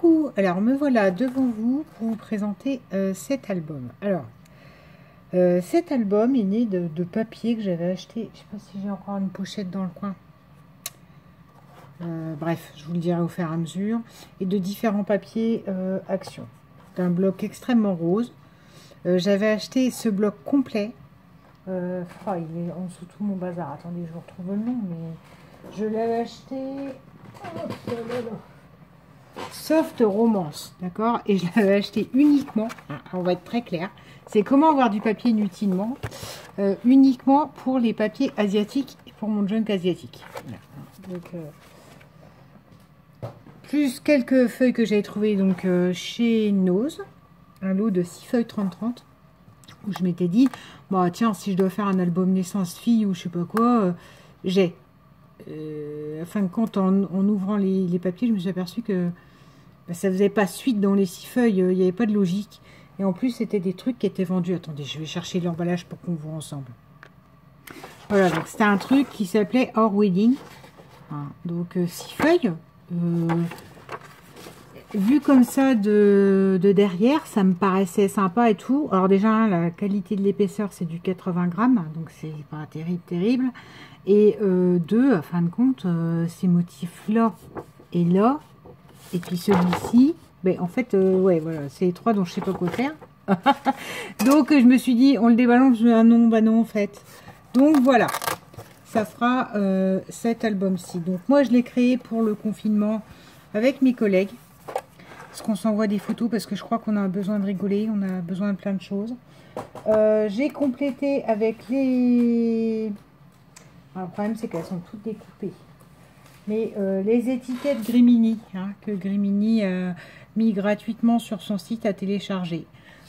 Coucou, alors me voilà devant vous pour vous présenter cet album. Alors, cet album est né de papier que j'avais acheté. Je sais pas si j'ai encore une pochette dans le coin. Bref, je vous le dirai au fur et à mesure. Et de différents papiers Action. C'est un bloc extrêmement rose. J'avais acheté ce bloc complet. Il est en dessous de tout mon bazar. Attendez, je vous retrouve le nom, mais je l'avais acheté. Soft Romance, d'accord? Et je l'avais acheté uniquement, on va être très clair, c'est comment avoir du papier inutilement, uniquement pour les papiers asiatiques et pour mon junk asiatique. Voilà. Donc, plus quelques feuilles que j'avais trouvées donc, chez Nose, un lot de 6 feuilles 30-30, où je m'étais dit, bah tiens, si je dois faire un album naissance fille ou je sais pas quoi, j'ai. Fin de compte, en ouvrant les papiers, je me suis aperçu que ça faisait pas suite dans les 6 feuilles, il n'y avait pas de logique. Et en plus, c'était des trucs qui étaient vendus. Attendez, je vais chercher l'emballage pour qu'on voit ensemble. Voilà, donc c'était un truc qui s'appelait Our Wedding. Voilà, donc 6 feuilles. Vu comme ça de derrière, ça me paraissait sympa et tout. Alors déjà, la qualité de l'épaisseur, c'est du 80 grammes, donc c'est pas terrible. Et deux, à fin de compte, ces motifs-là et là, et puis celui-ci, ben, en fait, ouais, voilà, c'est les trois dont je sais pas quoi faire. Donc, je me suis dit, on le débalance, non, bah non, en fait. Donc, voilà, ça fera cet album-ci. Donc, moi, je l'ai créé pour le confinement avec mes collègues. Parce qu'on s'envoie des photos, parce que je crois qu'on a besoin de rigoler, on a besoin de plein de choses. J'ai complété avec les... Alors, le problème, c'est qu'elles sont toutes découpées. Mais les étiquettes Grimini, que Grimini a mis gratuitement sur son site à télécharger.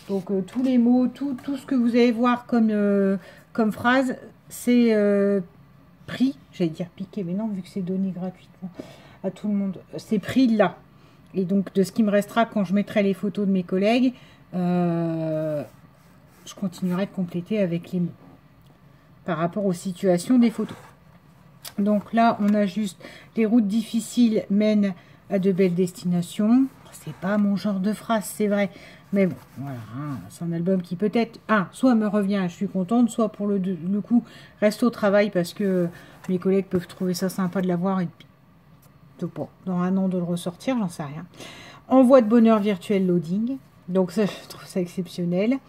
Donc, tous les mots, tout ce que vous allez voir comme phrase, c'est pris, j'allais dire piqué, mais non, vu que c'est donné gratuitement à tout le monde, c'est pris là. Et donc, de ce qui me restera quand je mettrai les photos de mes collègues, je continuerai de compléter avec les mots par rapport aux situations des photos. Donc là, on a juste les routes difficiles mènent à de belles destinations. C'est pas mon genre de phrase, c'est vrai. Mais bon, voilà, c'est un album qui peut-être, soit me revient, je suis contente, soit pour le coup, reste au travail parce que mes collègues peuvent trouver ça sympa de l'avoir et dans un an de le ressortir, j'en sais rien. Envoi de bonheur virtuel loading. Donc ça, je trouve ça exceptionnel.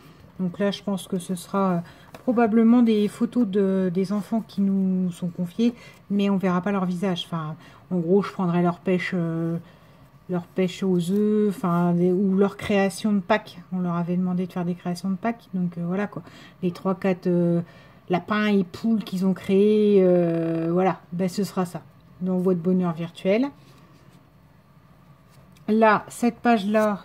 Donc là, je pense que ce sera probablement des photos des enfants qui nous sont confiés, mais on verra pas leur visage. Enfin, en gros, je prendrai leur pêche aux œufs, ou leur création de Pâques. On leur avait demandé de faire des créations de Pâques, donc voilà quoi. Les 3-4 lapins et poules qu'ils ont créés, voilà, ben, ce sera ça. D'envoi de bonheur virtuel. Là, cette page-là,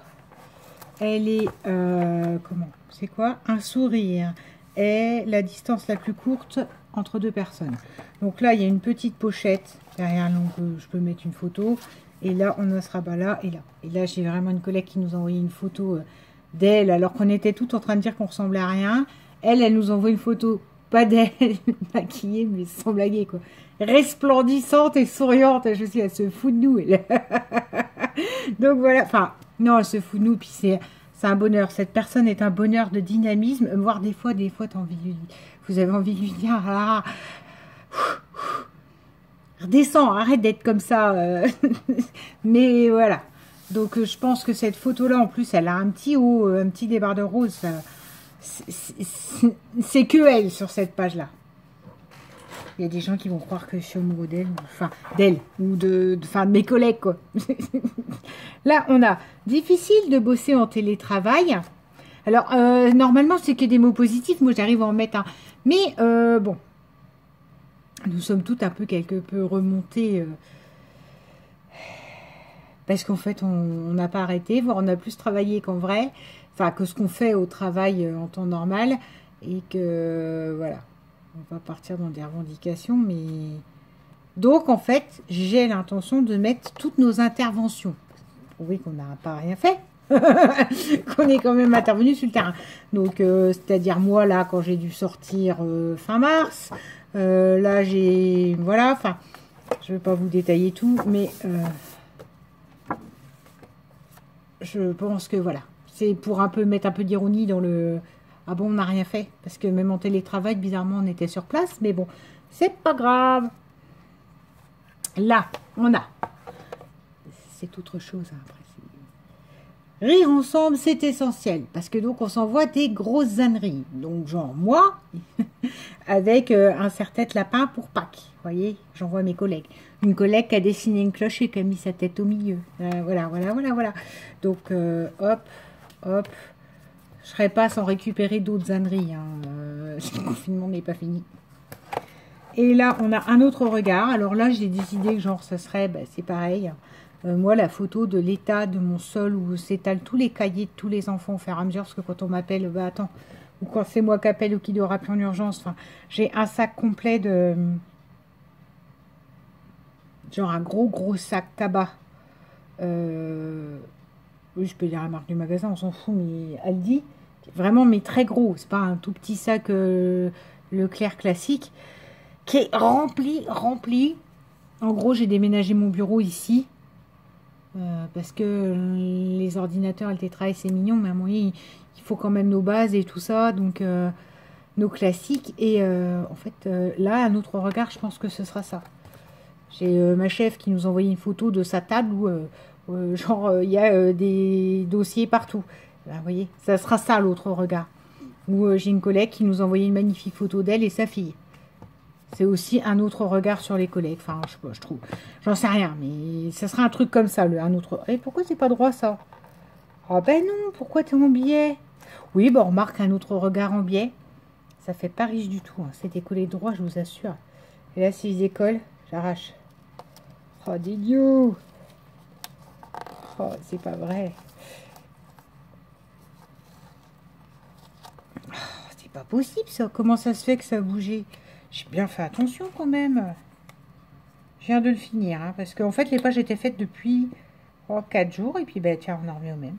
elle est, comment? C'est quoi? Un sourire est la distance la plus courte entre deux personnes. Donc là, il y a une petite pochette derrière, donc je peux mettre une photo. Et là, on ne sera pas là et là. Et là, j'ai vraiment une collègue qui nous a envoyé une photo d'elle, alors qu'on était toutes en train de dire qu'on ressemblait à rien. Elle nous envoie une photo, pas d'elle, maquillée, mais sans blaguer, quoi. Resplendissante et souriante. Je sais, elle se fout de nous. Elle. Donc voilà, enfin, non, elle se fout de nous, puis c'est un bonheur. Cette personne est un bonheur de dynamisme. Voire des fois, vous avez envie de lui dire, redescends, arrête d'être comme ça. Mais voilà. Donc, je pense que cette photo-là, en plus, elle a un petit haut, un petit débardeur rose. C'est que elle sur cette page-là. Il y a des gens qui vont croire que je suis amoureux d'elle, ou de mes collègues, quoi. Là, on a difficile de bosser en télétravail. Alors, normalement, c'est que des mots positifs. Moi, j'arrive à en mettre un. Mais, bon, nous sommes toutes un peu, quelque peu remontées. Parce qu'en fait, on n'a pas arrêté, voire on a plus travaillé qu'en vrai. Enfin, que ce qu'on fait au travail en temps normal. Et que, voilà. On va partir dans des revendications, mais... Donc, en fait, j'ai l'intention de mettre toutes nos interventions. Oui, qu'on n'a pas rien fait. Qu'on est quand même intervenu sur le terrain. Donc, c'est-à-dire moi, là, quand j'ai dû sortir fin mars, là, j'ai... Voilà, enfin, je ne vais pas vous détailler tout, mais... je pense que voilà. C'est pour un peu mettre un peu d'ironie dans le... Ah bon, on n'a rien fait. Parce que même en télétravail, bizarrement, on était sur place. Mais bon, c'est pas grave. Là, on a... C'est autre chose, hein, après. Rire ensemble, c'est essentiel. Parce que donc, on s'envoie des grosses âneries. Donc, genre, moi, avec un serre-tête lapin pour Pâques. Vous voyez, j'envoie mes collègues. Une collègue qui a dessiné une cloche et qui a mis sa tête au milieu. Voilà. Donc, hop, hop. Je ne serai pas sans récupérer d'autres âneries. Hein. Le confinement n'est pas fini. Et là, on a un autre regard. Alors là, j'ai décidé que genre, ça serait, c'est pareil. Moi, la photo de l'état de mon sol où s'étalent tous les cahiers de tous les enfants au fur et à mesure. Parce que quand on m'appelle, attends, ou quand c'est moi qui appelle ou qui doit rappeler en urgence. Enfin, j'ai un sac complet de... Genre un gros sac tabac. Oui, je peux dire la marque du magasin, on s'en fout, mais Aldi. Vraiment, mais très gros. C'est pas un tout petit sac Leclerc classique. Qui est rempli. En gros, j'ai déménagé mon bureau ici. Parce que les ordinateurs, le télétravail, c'est mignon, mais à un moment, il faut quand même nos bases et tout ça. Donc, nos classiques. Et en fait, là, un autre regard, je pense que ce sera ça. J'ai ma chef qui nous envoyait une photo de sa table où, genre, il y a des dossiers partout. Là, vous voyez, ça sera ça, l'autre regard. Ou j'ai une collègue qui nous envoyait une magnifique photo d'elle et sa fille. C'est aussi un autre regard sur les collègues. Enfin, je sais pas, je trouve. J'en sais rien, mais ça sera un truc comme ça, un autre. Et pourquoi c'est pas droit, ça? Ah ben non, pourquoi t'es en biais? Oui, bon, remarque un autre regard en biais. Ça fait pas riche du tout. Hein. C'est décollé droit, je vous assure. Et là, si je décolle, j'arrache. Oh, d'idiot! Oh, c'est pas vrai. Oh, c'est pas possible, ça. Comment ça se fait que ça a bougé? J'ai bien fait attention quand même. Je viens de le finir, hein, parce qu'en fait, les pages étaient faites depuis 4 jours. Et puis, tiens, on en revient au même.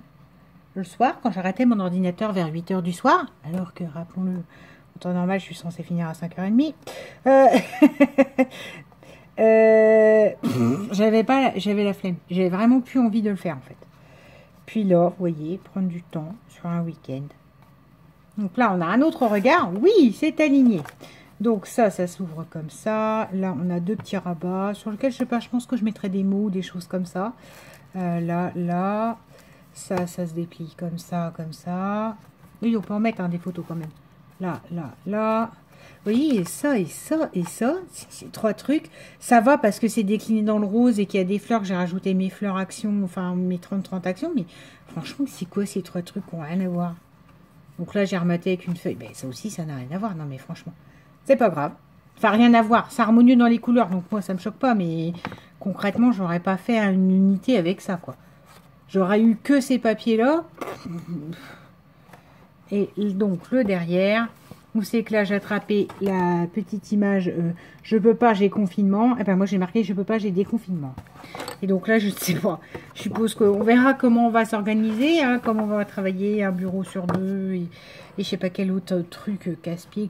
Le soir, quand j'arrêtais mon ordinateur vers 8 h du soir, alors que, rappelons-le, en temps normal, je suis censée finir à 5 h 30. J'avais la flemme. J'avais vraiment plus envie de le faire, en fait. Puis là, vous voyez, prendre du temps sur un week-end. Donc là, on a un autre regard. Oui, c'est aligné. Donc ça s'ouvre comme ça. Là, on a deux petits rabats sur lesquels, je sais pas, je pense que je mettrai des mots, des choses comme ça. Là. Ça se déplie comme ça, comme ça. Oui, on peut en mettre des photos quand même. Là. Vous voyez, et ça. C'est 3 trucs. Ça va parce que c'est décliné dans le rose et qu'il y a des fleurs. J'ai rajouté mes fleurs actions, enfin mes 30 actions. Mais franchement, c'est quoi ces 3 trucs qui n'ont rien à voir? Donc là, j'ai rematé avec une feuille. Ça aussi, ça n'a rien à voir. Non, mais franchement, c'est pas grave. Enfin, rien à voir. C'est harmonieux dans les couleurs. Donc moi, ça me choque pas. Mais concrètement, j'aurais pas fait une unité avec ça, quoi. J'aurais eu que ces papiers-là. Et donc, le derrière, où c'est que là, j'ai attrapé la petite image je peux pas, j'ai confinement. Et ben moi, j'ai marqué je peux pas, j'ai déconfinement. Et donc là, je ne sais pas. Je suppose qu'on verra comment on va s'organiser, hein, comment on va travailler, un bureau sur 2. Et je sais pas quel autre truc casse-pied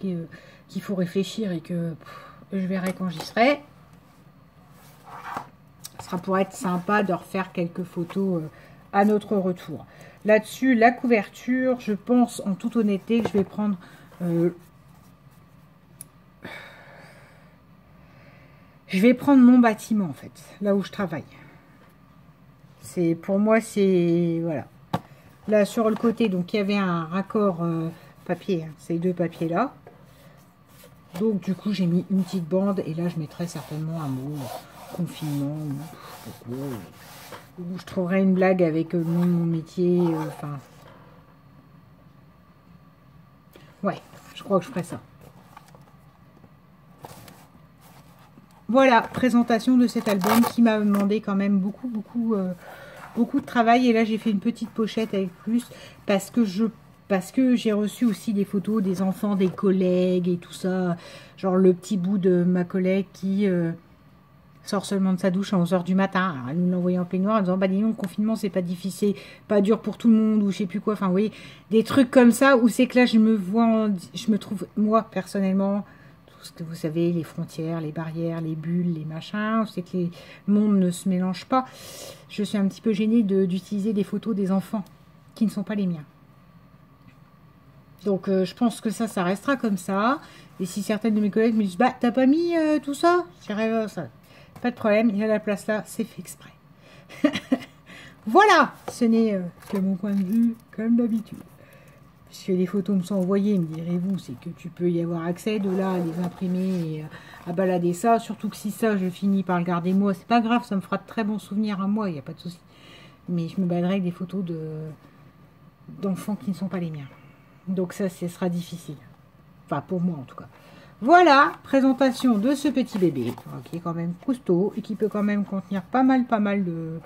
qu'il faut réfléchir et que je verrai quand j'y serai. Ça pourrait être sympa de refaire quelques photos à notre retour. Là-dessus, la couverture, je pense en toute honnêteté que je vais prendre mon bâtiment en fait, là où je travaille. C'est pour moi, c'est voilà. Là sur le côté, donc il y avait un raccord papier, hein, ces 2 papiers là. Donc du coup j'ai mis une petite bande et là je mettrai certainement un mot confinement ou je trouverai une blague avec mon métier, enfin ouais, je crois que je ferai ça. Voilà, présentation de cet album qui m'a demandé quand même beaucoup de travail. Et là, j'ai fait une petite pochette avec plus parce que j'ai reçu aussi des photos des enfants, des collègues et tout ça. Genre le petit bout de ma collègue qui sort seulement de sa douche à 11 h du matin. Alors, elle nous l'a envoyé en pleine noir en disant, bah dis donc, le confinement, c'est pas difficile, pas dur pour tout le monde ou je sais plus quoi. Enfin, vous voyez, des trucs comme ça où c'est que là, je me trouve, moi, personnellement, tout ce que vous savez, les frontières, les barrières, les bulles, les machins. On sait que les mondes ne se mélangent pas. Je suis un petit peu gênée d'utiliser des photos des enfants qui ne sont pas les miens. Donc, je pense que ça restera comme ça. Et si certaines de mes collègues me disent, bah, t'as pas mis tout ça? J'irai ça. Pas de problème, il y a la place là, c'est fait exprès. Voilà, ce n'est que mon point de vue, comme d'habitude. Puisque les photos me sont envoyées, me direz-vous, c'est que tu peux y avoir accès, de là à les imprimer et à balader ça. Surtout que si ça, je finis par le garder moi, c'est pas grave, ça me fera de très bons souvenirs à moi, il n'y a pas de souci. Mais je me baladerai avec des photos d'enfants qui ne sont pas les miens. Donc ça, ce sera difficile. Enfin, pour moi en tout cas. Voilà, présentation de ce petit bébé, qui est quand même costaud et qui peut quand même contenir pas mal de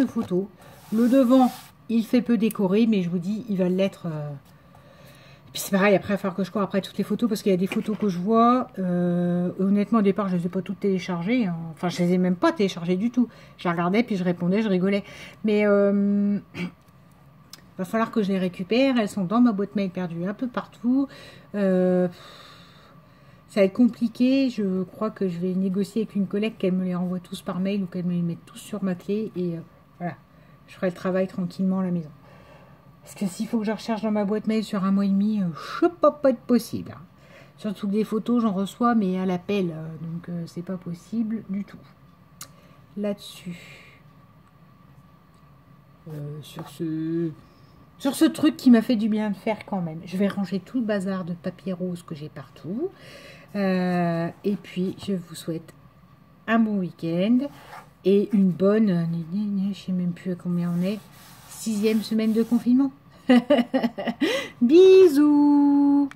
photos. Le devant, il fait peu décorer, mais je vous dis, il va l'être. Et puis c'est pareil, après, il va falloir que je cours après toutes les photos, parce qu'il y a des photos que je vois. Honnêtement, au départ, je ne les ai pas toutes téléchargées. Hein. Enfin, je ne les ai même pas téléchargées du tout. Je regardais, puis je répondais, je rigolais. Mais va falloir que je les récupère. Elles sont dans ma boîte mail perdue un peu partout. Ça va être compliqué. Je crois que je vais négocier avec une collègue qu'elle me les renvoie tous par mail ou qu'elle me les mette tous sur ma clé. Et voilà, je ferai le travail tranquillement à la maison. Parce que s'il faut que je recherche dans ma boîte mail sur un mois et demi, je ne peux pas être possible. Hein. Surtout que des photos, j'en reçois, mais à l'appel. Donc, c'est pas possible du tout. Là-dessus. Sur ce truc qui m'a fait du bien de faire quand même. Je vais ranger tout le bazar de papier rose que j'ai partout. Et puis, je vous souhaite un bon week-end et une bonne, je ne sais même plus à combien on est, 6e semaine de confinement. Bisous.